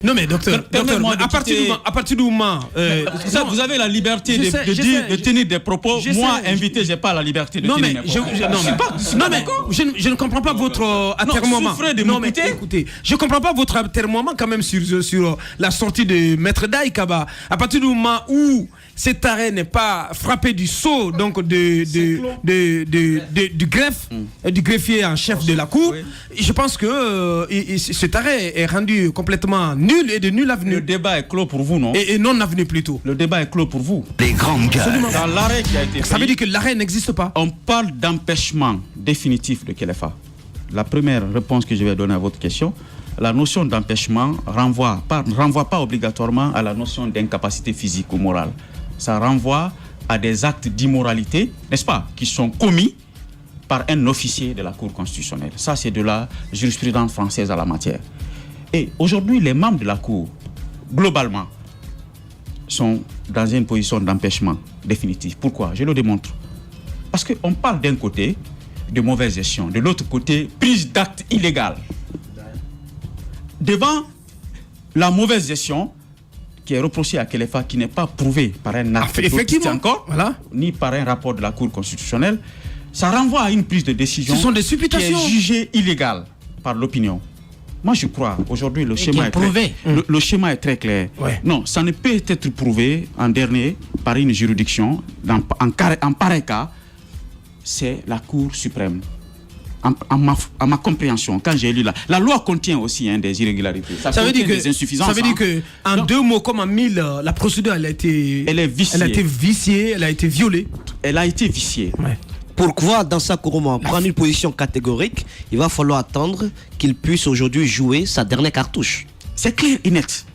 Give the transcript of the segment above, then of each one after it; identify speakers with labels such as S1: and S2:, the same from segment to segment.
S1: Non mais docteur, à partir du moment...
S2: vous avez la liberté de tenir des propos. Moi, invité, je n'ai pas la liberté de tenir mes propos.
S1: Je ne comprends pas votre atermoiement.
S2: Non, mais
S1: écoutez, je ne comprends pas votre atermoement quand même sur la sortie de Maître Daïkaba. À partir du moment où cet arrêt n'est pas frappé du sceau donc du greffe, du greffier en chef de la Cour, je pense que cet arrêt est rendu complètement nul et de nul avenue.
S2: Le débat est clos pour vous, non?
S1: Et non avenu plutôt.
S2: Le débat est clos pour vous.
S3: Les grandes gueules.
S2: Dans l'arrêt qui a été
S1: Ça veut dire que l'arrêt n'existe pas.
S2: On parle d'empêchement définitif de Kelefa. La première réponse que je vais donner à votre question, la notion d'empêchement renvoie pas obligatoirement à la notion d'incapacité physique ou morale. Ça renvoie à des actes d'immoralité, n'est-ce pas, qui sont commis par un officier de la Cour constitutionnelle. Ça, c'est de la jurisprudence française à la matière. Et aujourd'hui, les membres de la Cour, globalement, sont dans une position d'empêchement définitif. Pourquoi? Je le démontre. Parce qu'on parle d'un côté de mauvaise gestion, de l'autre côté, prise d'actes illégaux. Devant la mauvaise gestion qui est reprochée à Kelefa, qui n'est pas prouvée par un acte encore, ni par un rapport de la Cour constitutionnelle, ça renvoie à une prise de décision qui est jugée illégale par l'opinion. Moi, je crois, aujourd'hui, le schéma est très clair.
S1: Ouais.
S2: Non, ça ne peut être prouvé en dernier par une juridiction. En pareil cas, c'est la Cour suprême. À ma compréhension, quand j'ai lu la loi contient aussi des irrégularités. Ça veut dire des insuffisances.
S1: Ça veut dire que, en deux mots comme en mille, la procédure elle a été viciée, elle a été violée.
S2: Elle a été viciée.
S1: Ouais.
S4: Pourquoi, dans sa Kourouma, prendre une position catégorique, il va falloir attendre qu'il puisse aujourd'hui jouer sa dernière cartouche?
S2: C'est clair et net.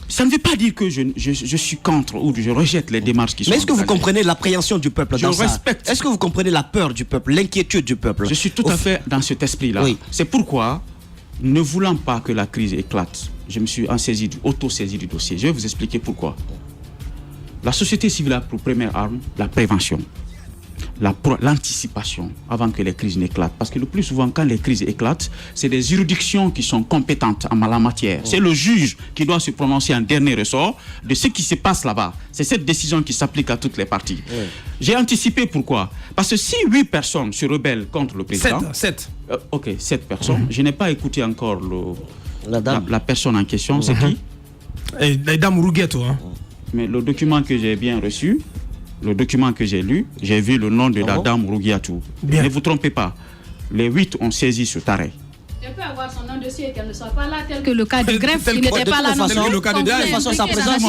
S2: Ça ne veut pas dire que je suis contre ou je rejette les démarches qui sont...
S4: Mais est-ce que vous comprenez l'appréhension du peuple dans ça?
S2: Respecte.
S4: Est-ce que vous comprenez la peur du peuple, l'inquiétude du peuple?
S2: Je suis tout à fait dans cet esprit-là.
S4: Oui.
S2: C'est pourquoi, ne voulant pas que la crise éclate, je me suis auto-saisi du dossier. Je vais vous expliquer pourquoi. La société civile a pour première arme la prévention, l'anticipation avant que les crises n'éclatent. Parce que le plus souvent, quand les crises éclatent, c'est des juridictions qui sont compétentes en la matière. C'est le juge qui doit se prononcer en dernier ressort de ce qui se passe là-bas. C'est cette décision qui s'applique à toutes les parties. J'ai anticipé pourquoi. Parce que si 8 personnes se rebellent contre le président...
S1: 7.
S2: 7 personnes. Je n'ai pas écouté encore la personne en question. C'est qui?
S1: La dame Rougueto.
S2: Mais le document que j'ai bien reçu, le document que j'ai lu, j'ai vu le nom de la dame Rouguiatou. Ne vous trompez pas, les 8 ont saisi ce taré.
S5: Elle peut avoir son nom dessus et qu'elle ne soit pas là, tel que le cas du greffe, il n'était pas là non plus.
S1: Le cas de Daï,
S4: de toute façon, sa présence,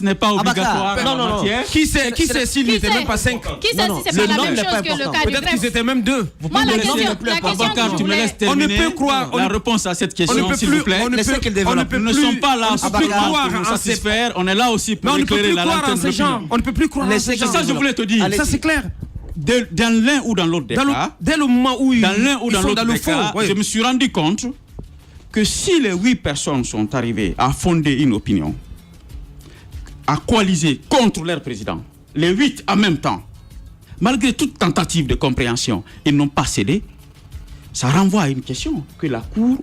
S2: n'est pas obligatoire en la matière.
S1: Qui sait s'il n'était même pas 5?
S5: Qui sait si c'est pas la même chose que le cas du
S1: Peut-être qu'ils
S5: greffe?
S1: étaient même 2.
S5: Moi, la question que
S2: tu me laisses terminer la réponse à cette question, s'il vous plaît.
S1: Nous
S2: ne sommes pas là pour nous satisfaire. On est là aussi pour éclairer la lanterne de l'opinion.
S1: On ne peut plus croire en ces gens.
S2: C'est ça que je voulais te dire.
S1: Ça, c'est clair.
S2: Dans l'un ou dans l'autre des cas,
S1: dès le moment où
S2: dans l'un ou dans l'autre des cas, je me suis rendu compte que si les 8 personnes sont arrivées à fonder une opinion, à coaliser contre leur président, les 8 en même temps, malgré toute tentative de compréhension, ils n'ont pas cédé, ça renvoie à une question que la Cour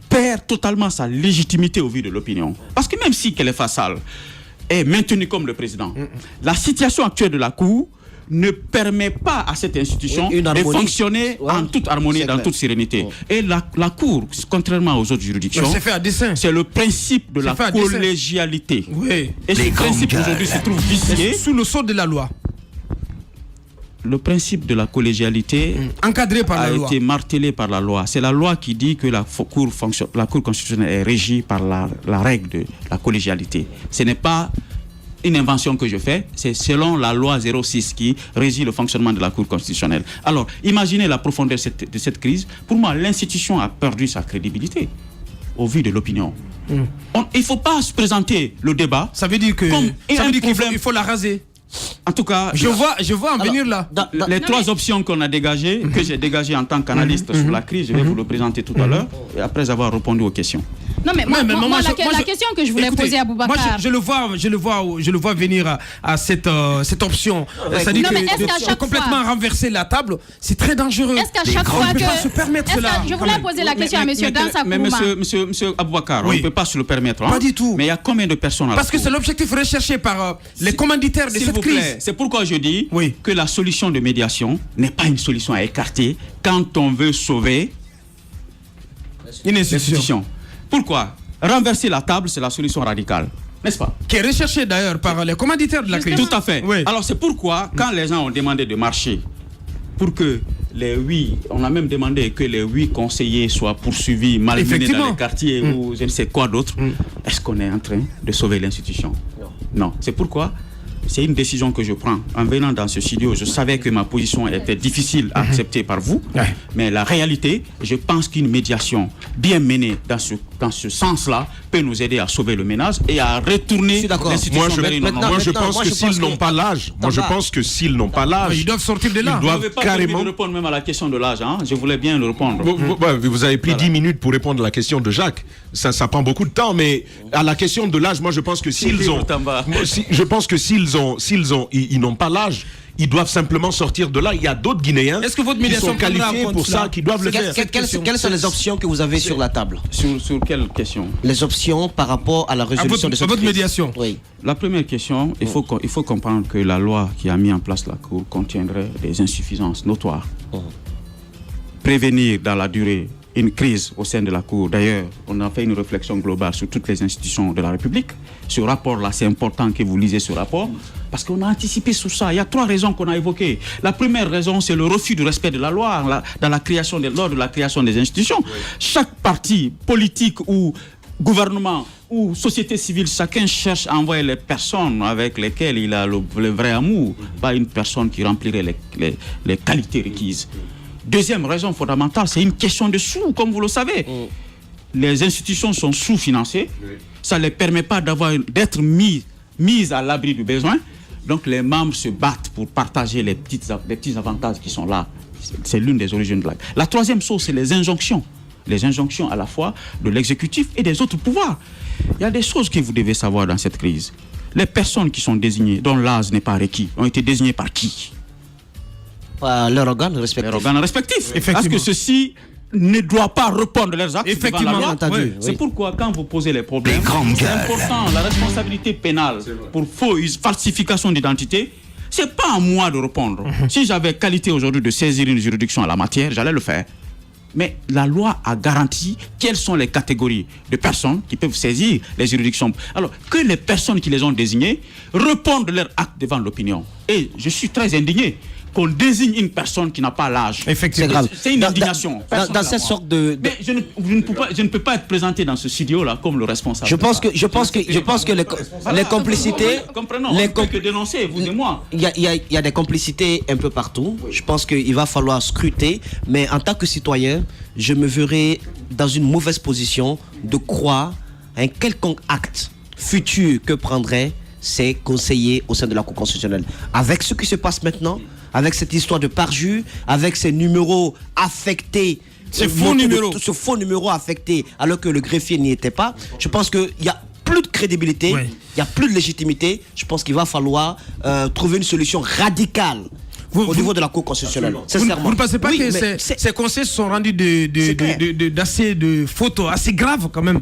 S2: perd totalement sa légitimité au vu de l'opinion. Parce que même si Kelefa Sall est maintenu comme le président, la situation actuelle de la Cour ne permet pas à cette institution de fonctionner en toute harmonie, dans toute sérénité. Et la Cour, contrairement aux autres juridictions, c'est le principe de la collégialité. Et ce principe aujourd'hui se trouve vicié
S1: sous le sceau de la loi.
S2: Le principe de la collégialité
S1: encadré par la loi
S2: a été martelé par la loi. C'est la loi qui dit que la Cour constitutionnelle est régie par la règle de la collégialité. Ce n'est pas une invention que je fais, c'est selon la loi 06 qui régit le fonctionnement de la Cour constitutionnelle. Alors, imaginez la profondeur de cette crise. Pour moi, l'institution a perdu sa crédibilité au vu de l'opinion. Il ne faut pas se présenter le débat.
S1: Ça veut dire qu'il faut la raser.
S2: En tout cas,
S1: je vois en venir là.
S2: Les trois options qu'on a dégagées, que j'ai dégagées en tant qu'analyste sur la crise, je vais vous le présenter tout à l'heure, après avoir répondu aux questions.
S5: Non, mais la question que je voulais poser à Boubacar.
S1: Moi, je le vois venir à cette option. C'est-à-dire que complètement renverser la table, c'est très dangereux.
S5: Est-ce qu'à chaque fois que. Je voulais poser la question à M. Dansa Kourouma.
S2: Mais monsieur Aboubacar, on ne peut pas se le permettre.
S1: Pas du tout.
S2: Mais il y a combien de personnes à
S1: Parce que c'est l'objectif recherché par les commanditaires de cette crise.
S2: C'est pourquoi je dis que la solution de médiation n'est pas une solution à écarter quand on veut sauver
S1: une institution.
S2: Pourquoi? Renverser la table, c'est la solution radicale, n'est-ce pas?
S1: Qui est recherchée d'ailleurs par les commanditaires de la crise.
S2: Tout à fait. Oui. Alors c'est pourquoi, quand les gens ont demandé de marcher, pour que on a même demandé que les 8 conseillers soient poursuivis, malmenés dans les quartiers ou je ne sais quoi d'autre, est-ce qu'on est en train de sauver l'institution? Non. C'est pourquoi c'est une décision que je prends. En venant dans ce studio, je savais que ma position était difficile à accepter par vous. Mais la réalité, je pense qu'une médiation bien menée dans ce sens-là peut nous aider à sauver le ménage et à retourner l'institution vers une normale.
S3: Moi, je pense que s'ils n'ont pas l'âge,
S1: ils doivent sortir de là.
S2: Ils doivent carrément répondre même à la question de l'âge. Hein. Je voulais bien le répondre.
S3: Vous avez pris 10 minutes pour répondre à la question de Jacques. Ça prend beaucoup de temps, mais à la question de l'âge, moi, je pense que s'ils ont... Ils n'ont pas l'âge. Ils doivent simplement sortir de là. Il y a d'autres Guinéens qui sont qualifiés pour ça, qui doivent le faire.
S4: Quelles sont les options que vous avez sur la table?
S2: Sur quelle question?
S4: Les options par rapport à la résolution de cette crise.
S1: Médiation.
S4: Oui.
S2: La première question, il faut comprendre que la loi qui a mis en place la Cour contiendrait des insuffisances notoires. Prévenir dans la durée une crise au sein de la Cour. D'ailleurs, on a fait une réflexion globale sur toutes les institutions de la République. Ce rapport-là, c'est important que vous lisez ce rapport, parce qu'on a anticipé sur ça. Il y a 3 raisons qu'on a évoquées. La première raison, c'est le refus du respect de la loi lors de la création des institutions. Chaque parti politique ou gouvernement ou société civile, chacun cherche à envoyer les personnes avec lesquelles il a le vrai amour, pas une personne qui remplirait les qualités requises. Deuxième raison fondamentale, c'est une question de sous, comme vous le savez. Les institutions sont sous-financées. Ça ne les permet pas d'être mises à l'abri du besoin. Donc les membres se battent pour partager les petits avantages qui sont là. C'est l'une des origines de la... La troisième chose, c'est les injonctions. Les injonctions à la fois de l'exécutif et des autres pouvoirs. Il y a des choses que vous devez savoir dans cette crise. Les personnes qui sont désignées, dont l'âge n'est pas requis, ont été désignées par qui?
S4: Leurs organes respectifs.
S2: Est-ce que ceci ne doit pas répondre leurs actes?
S1: Effectivement.
S2: C'est pourquoi quand vous posez les problèmes, c'est important, la responsabilité pénale pour falsification d'identité, c'est pas à moi de répondre. Si j'avais qualité aujourd'hui de saisir une juridiction à la matière, j'allais le faire. Mais la loi a garanti quelles sont les catégories de personnes qui peuvent saisir les juridictions. Alors, que les personnes qui les ont désignées répondent de leurs actes devant l'opinion. Et je suis très indigné qu'on désigne une personne qui n'a pas l'âge.
S1: Effectivement.
S2: C'est une indignation.
S4: Dans cette sorte de...
S2: Mais je ne peux pas être présenté dans ce studio-là comme le responsable.
S4: Je pense que les complicités...
S2: Comprenons, on peut que dénoncer, vous et moi.
S4: Il y a des complicités un peu partout. Je pense qu'il va falloir scruter. Mais en tant que citoyen, je me verrai dans une mauvaise position de croire à un quelconque acte futur que prendraient ces conseillers au sein de la Cour constitutionnelle. Avec ce qui se passe maintenant, avec cette histoire de parjure, avec ces numéros affectés, ce faux numéro affecté alors que le greffier n'y était pas, je pense qu'il y a plus de crédibilité, il n'y a plus de légitimité. Je pense qu'il va falloir trouver une solution radicale au niveau de la Cour constitutionnelle.
S1: Vous ne pensez pas que ces conseils sont rendus d'assez de photos assez graves quand même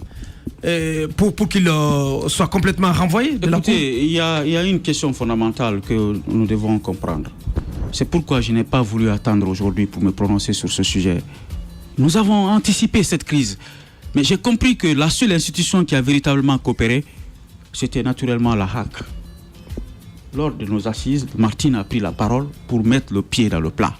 S1: pour qu'ils soient complètement renvoyés de la Cour?
S2: Il y a une question fondamentale que nous devons comprendre. C'est pourquoi je n'ai pas voulu attendre aujourd'hui pour me prononcer sur ce sujet. Nous avons anticipé cette crise, mais j'ai compris que la seule institution qui a véritablement coopéré, c'était naturellement la HAC. Lors de nos assises, Martine a pris la parole pour mettre le pied dans le plat,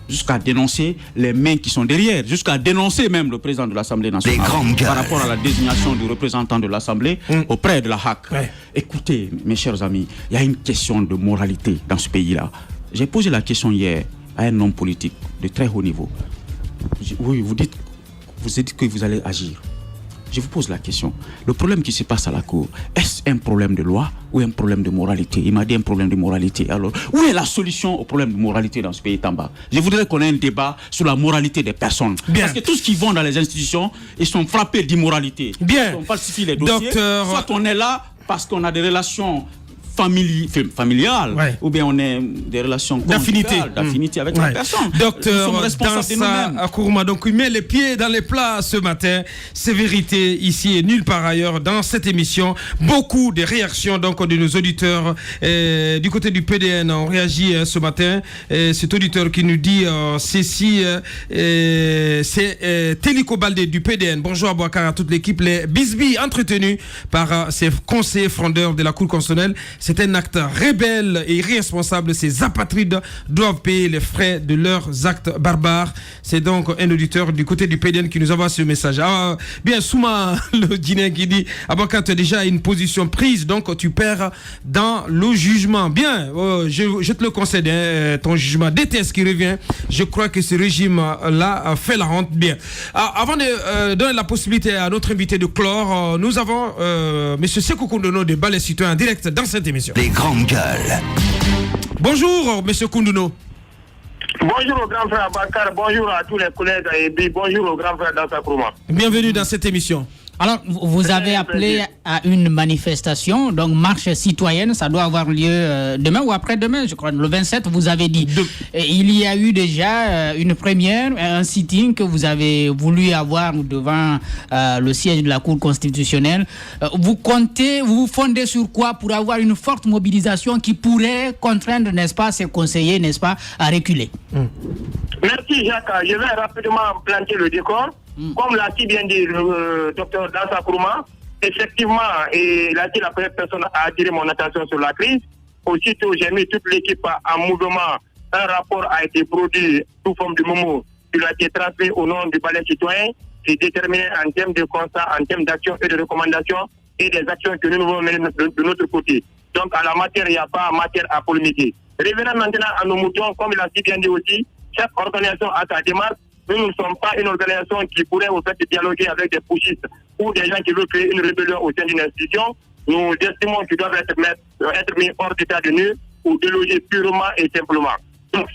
S2: jusqu'à dénoncer les mains qui sont derrière, jusqu'à dénoncer même le président de l'Assemblée nationale par rapport à la désignation du représentant de l'Assemblée auprès de la HAC. Écoutez, mes chers amis, il y a une question de moralité dans ce pays-là. J'ai posé la question hier à un homme politique de très haut niveau. Oui, vous dites que vous allez agir. je vous pose la question. Le problème qui se passe à la Cour, est-ce un problème de loi ou un problème de moralité? Il m'a dit un problème de moralité. Alors, où est la solution au problème de moralité dans ce pays Tamba? Je voudrais qu'on ait un débat sur la moralité des personnes.
S1: Bien.
S2: Parce que tous qui vont dans les institutions, ils sont frappés d'immoralité.
S1: Bien.
S2: On falsifie les dossiers.
S1: Docteur...
S2: Soit on est là parce qu'on a des relations familiales, ou bien on est des relations
S1: d'affinité
S2: avec la personne.
S1: Docteur Dansa Kourouma, donc il met les pieds dans les plats ce matin. C'est vérité ici et nulle part ailleurs dans cette émission. Beaucoup de réactions donc de nos auditeurs du côté du PDN ont réagi ce matin. Cet auditeur qui nous dit ceci, c'est Téliko Baldé du PDN. Bonjour à Bouakar, à toute l'équipe. Les bisbilles entretenus par ces conseillers frondeurs de la Cour constitutionnelle, c'est un acte rebelle et irresponsable. Ces apatrides doivent payer les frais de leurs actes barbares. C'est donc un auditeur du côté du PDN qui nous envoie ce message. Ah, bien, Souma, le Guinéen qui dit Aboka, tu as déjà une position prise, donc tu perds dans le jugement. Bien, je te le concède, ton jugement. DTS qui revient, je crois que ce régime-là fait la honte. Bien. Avant de donner la possibilité à notre invité de clore, nous avons M. Sékou Koundono de Balai Citoyen en direct dans cette émission.
S6: Les grandes gueules.
S1: Bonjour, M. Koundono.
S7: Bonjour au grand frère Bakar, bonjour à tous les collègues et bonjour au grand frère Dansa Kourouma.
S1: Bienvenue dans cette émission.
S8: Alors, vous avez appelé à une manifestation, donc marche citoyenne, ça doit avoir lieu demain ou après-demain, je crois, le 27, vous avez dit. Il y a eu déjà une première, un sitting que vous avez voulu avoir devant le siège de la Cour constitutionnelle. Vous vous fondez sur quoi pour avoir une forte mobilisation qui pourrait contraindre, n'est-ce pas, ces conseillers, n'est-ce pas, à reculer?
S7: Merci Jacques, je vais rapidement planter le décor. Comme l'a si bien dit le docteur Dansa Kourouma, effectivement, il a dit la première personne à attirer mon attention sur la crise. Aussitôt, j'ai mis toute l'équipe en mouvement. Un rapport a été produit sous forme de mémo. Il a été transmis au nom du Balai Citoyen. C'est déterminé en termes de constat, en termes d'action et de recommandations et des actions que nous devons mener de notre côté. Donc, à la matière, il n'y a pas matière à polémiquer. Revenons maintenant à nos moutons, comme il a si bien dit aussi, chaque organisation a sa démarche. Nous ne sommes pas une organisation qui pourrait au fait dialoguer avec des pushistes ou des gens qui veulent créer une rébellion au sein d'une institution. Nous estimons qu'ils doivent être mis hors d'état de nuire ou délogés purement et simplement. Donc,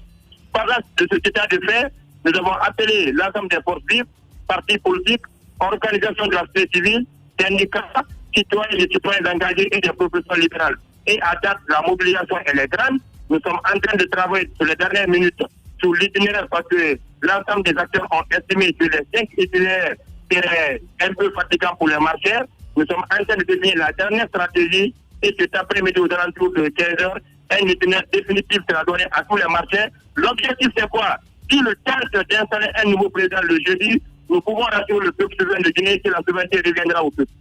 S7: par là de cet état de fait, nous avons appelé l'ensemble des forces vives, partis politiques, organisations de la société civile, syndicats, citoyens et citoyens engagés et des professions libérales. Et à date, la mobilisation elle est grande. Nous sommes en train de travailler sur les dernières minutes sur l'itinéraire parce que l'ensemble des acteurs ont estimé que les 5 itinéraires seraient un peu fatigants pour les marcheurs. Nous sommes en train de définir la dernière stratégie et cet après-midi aux alentours de 15h, un itinéraire définitif sera donné à tous les marcheurs. L'objectif c'est quoi? Si le temps d'installer un nouveau président le jeudi, nous pouvons rassurer le peuple souverain de Guinée que la souveraineté reviendra au peuple.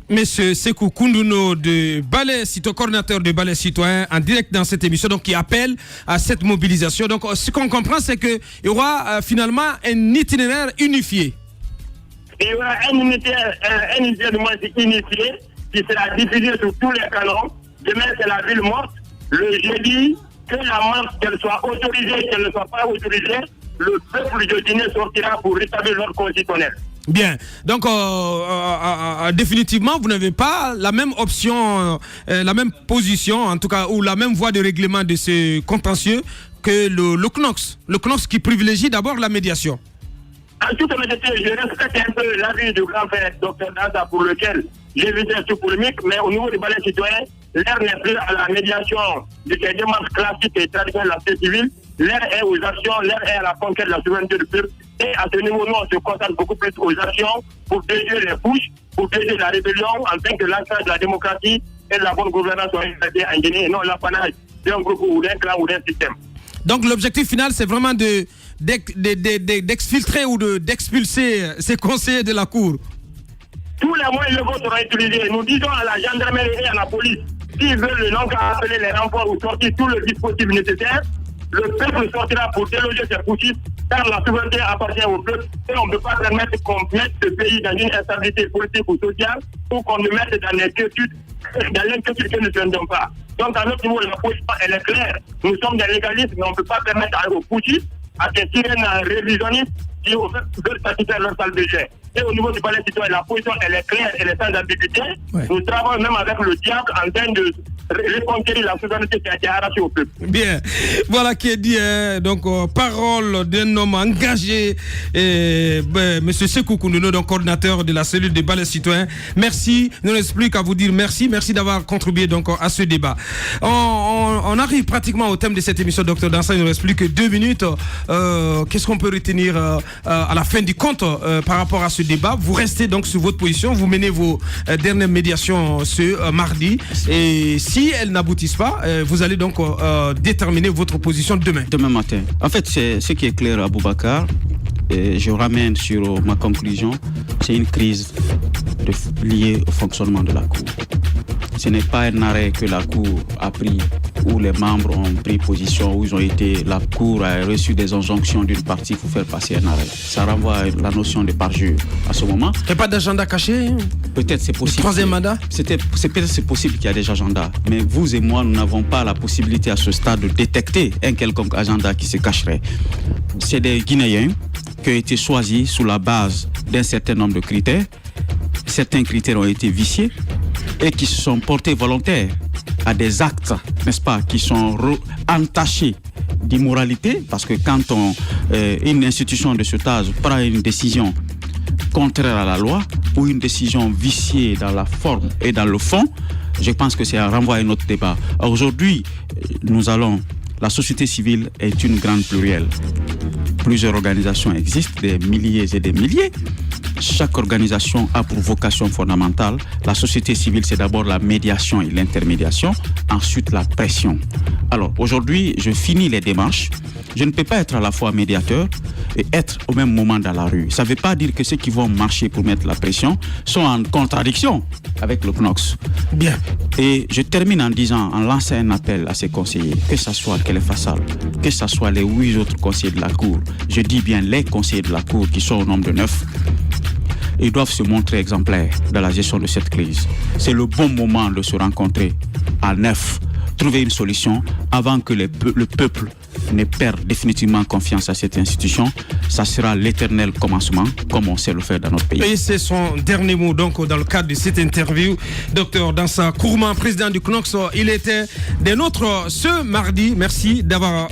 S1: Monsieur Sékou Koundono de Balai Citoyen, coordinateur de Balai Citoyen, en direct dans cette émission, donc qui appelle à cette mobilisation. Donc ce qu'on comprend, c'est qu'il y aura finalement un itinéraire unifié.
S7: Il y aura un itinéraire du moins unifié qui sera diffusé sur tous les canaux. Demain, c'est la ville morte. Le jeudi, que la marche, qu'elle soit autorisée, qu'elle ne soit pas autorisée, le peuple de Guinée sortira pour rétablir l'ordre constitutionnel.
S1: Bien. Donc, définitivement, vous n'avez pas la même option, la même position, en tout cas, ou la même voie de règlement de ce contentieux que le CNOX. Le CNOX qui privilégie d'abord la médiation.
S7: En toute honnêteté, je respecte un peu l'avis du grand frère Dr Dansa pour lequel j'ai vu cette polémique, mais au niveau du Balai Citoyen, l'air n'est plus à la médiation de ces démarches classiques et traditionnelles de la société civile. L'air est aux actions, l'air est à la conquête de la souveraineté du peuple. Et à ce niveau, nous, on se concentre beaucoup plus aux actions pour déjouer les pushs, pour déjouer la rébellion, afin que l'ancrage de la démocratie et de la bonne gouvernance soient installés en Guinée, et non l'apanage d'un groupe ou d'un clan ou d'un système.
S1: Donc l'objectif final, c'est vraiment d'exfiltrer ou d'expulser ces conseillers de la Cour.
S7: Tous les moyens légaux seront utilisés. Nous disons à la gendarmerie et à la police, s'ils veulent non qu'à appeler les renforts ou sortir tout le dispositif nécessaire, le peuple sortira pour déloger ces pushistes, car la souveraineté appartient au peuple et on ne peut pas permettre qu'on mette ce pays dans une instabilité politique ou sociale ou qu'on le mette dans l'inquiétude que nous ne sommes pas. Donc à notre niveau, la position elle est claire. Nous sommes des légalistes, mais on ne peut pas permettre aux pushistes, à ces sirènes révisionnistes qui veulent satisfaire leur salle de jet. Et au niveau du palais citoyen, la position, elle est claire, elle est sans ambiguïté.
S1: Ouais.
S7: Nous travaillons même avec le diable en train de reconquérir la souveraineté qui a été arrachée au peuple.
S1: Bien, voilà qui est dit, donc parole d'un homme engagé, Monsieur Sekou Kounouno, donc coordinateur de la cellule des balais citoyens. Merci, nous n'avons plus qu'à vous dire merci d'avoir contribué donc à ce débat. On arrive pratiquement au thème de cette émission, Docteur Dansa, il ne nous reste plus que 2 minutes. Qu'est-ce qu'on peut retenir à la fin du compte par rapport à ce débat? Vous restez donc sur votre position, vous menez vos dernières médiations ce mardi, et si elles n'aboutissent pas, vous allez donc déterminer votre position demain.
S2: Demain matin. En fait, c'est ce qui est clair à Boubacar. Et je ramène sur ma conclusion. C'est une crise liée au fonctionnement de la Cour. Ce n'est pas un arrêt que la Cour a pris, où les membres ont pris position, où ils ont été, la Cour a reçu des injonctions d'une partie pour faire passer un arrêt. Ça renvoie à la notion de parjure à ce moment.
S1: Il n'y a pas d'agenda caché?
S2: Peut-être c'est possible.
S1: Troisième mandat?
S2: Peut-être c'est possible qu'il y a des agendas. Mais vous et moi, nous n'avons pas la possibilité à ce stade de détecter un quelconque agenda qui se cacherait. C'est des Guinéens qui ont été choisis sous la base d'un certain nombre de critères. Certains critères ont été viciés et qui se sont portés volontaires à des actes, n'est-ce pas, qui sont entachés d'immoralité, parce que quand une institution de ce âge prend une décision contraire à la loi ou une décision viciée dans la forme et dans le fond, je pense que c'est un renvoi à un autre débat. Aujourd'hui, la société civile est une grande plurielle. Plusieurs organisations existent, des milliers et des milliers. Chaque organisation a pour vocation fondamentale, la société civile, c'est d'abord la médiation et l'intermédiation, ensuite la pression. Alors aujourd'hui, je finis les démarches. Je ne peux pas être à la fois médiateur et être au même moment dans la rue. Ça ne veut pas dire que ceux qui vont marcher pour mettre la pression sont en contradiction avec le CNOX.
S1: Bien.
S2: Et je termine en lançant un appel à ces conseillers, que ce soit Kélé Fassal, que ce soit les 8 autres conseillers de la Cour. Je dis bien les conseillers de la Cour qui sont au nombre de 9. Ils doivent se montrer exemplaires dans la gestion de cette crise. C'est le bon moment de se rencontrer à 9, trouver une solution avant que le peuple ne perd définitivement confiance à cette institution. Ça sera l'éternel commencement, comme on sait le faire dans notre pays.
S1: Et c'est son dernier mot, donc, dans le cadre de cette interview. Docteur Dansa Kourma, président du CNOX, il était des nôtres ce mardi. Merci d'avoir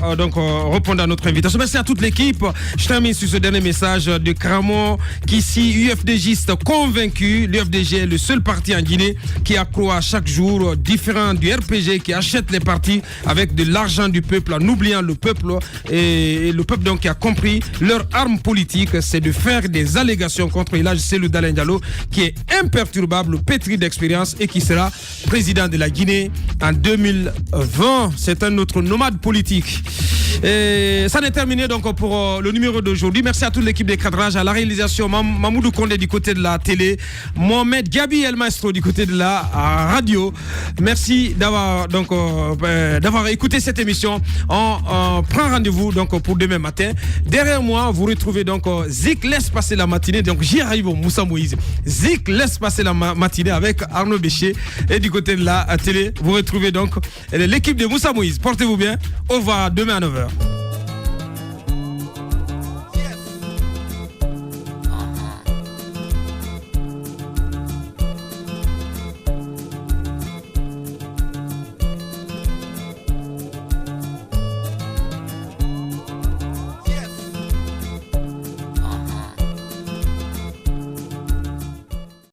S1: répondu à notre invitation. Merci à toute l'équipe. Je termine sur ce dernier message de Kramon, qui ici, UFDGiste convaincu. L'UFDG est le seul parti en Guinée qui accroît chaque jour, différent du RPG qui achète les partis avec de l'argent du peuple, en oubliant le peuple, et le peuple donc qui a compris leur arme politique, c'est de faire des allégations contre Elhadji Cellou Dalein Diallo, qui est imperturbable, pétri d'expérience et qui sera président de la Guinée en 2020. C'est un autre nomade politique. Et ça n'est terminé donc pour le numéro d'aujourd'hui. Merci à toute l'équipe des cadrages, à la réalisation Mamoudou Kondé du côté de la télé, Mohamed Gabi El Maestro du côté de la radio. Merci d'avoir écouté cette émission. On prend rendez-vous donc pour demain matin. Derrière moi, vous retrouvez donc Zik laisse passer la matinée. Donc j'y arrive, Moussa Moïse. Zik laisse passer la matinée avec Arnaud Béché. Et du côté de la télé, vous retrouvez donc l'équipe de Moussa Moïse. Portez-vous bien. Au revoir demain à 9h.